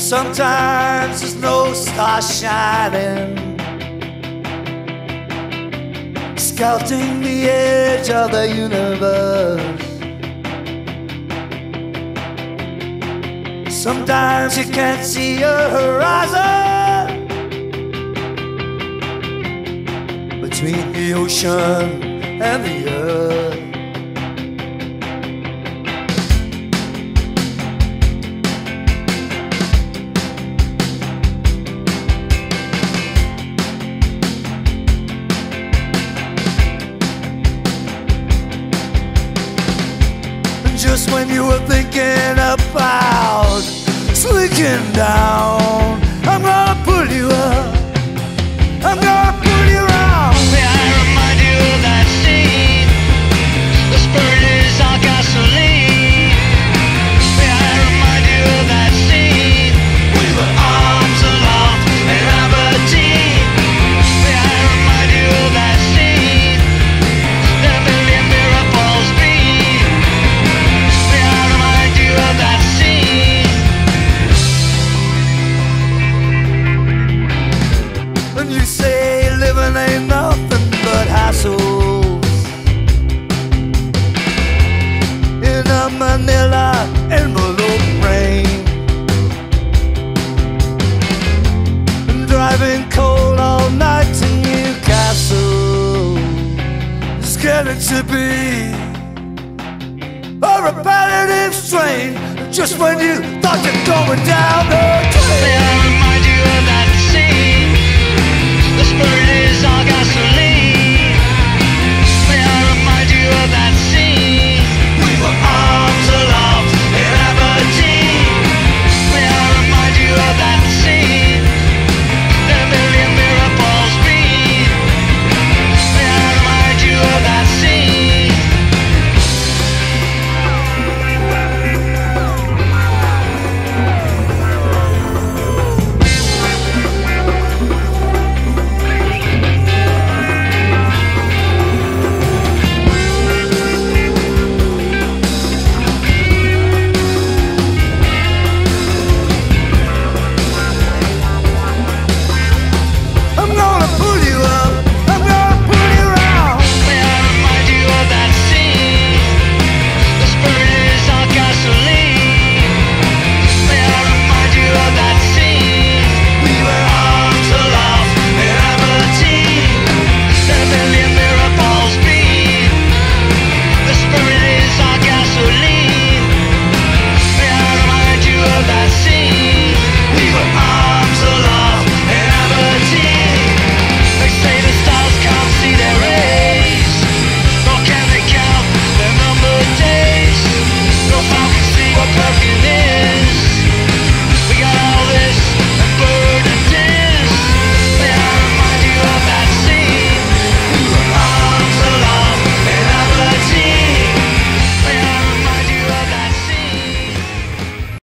Sometimes there's no star shining, scouting the edge of the universe. Sometimes you can't see your horizon between the ocean and the earth. Just when you were thinking about slinking down, I'm gonna pull you up, I'm gonna pull you around. May I remind you of that scene? The spirit is our gasoline. May I remind you of that scene? We were arms aloft in Aberdeen. May I remind you of that scene? The million miracles be. May I remind you of that scene? And you say living ain't nothing but hassles in a Manila envelope rain, driving cold all night to Newcastle. It's getting to be a repetitive strain. Just when you thought you're going down the May drain. I remind you of that scene? The spirit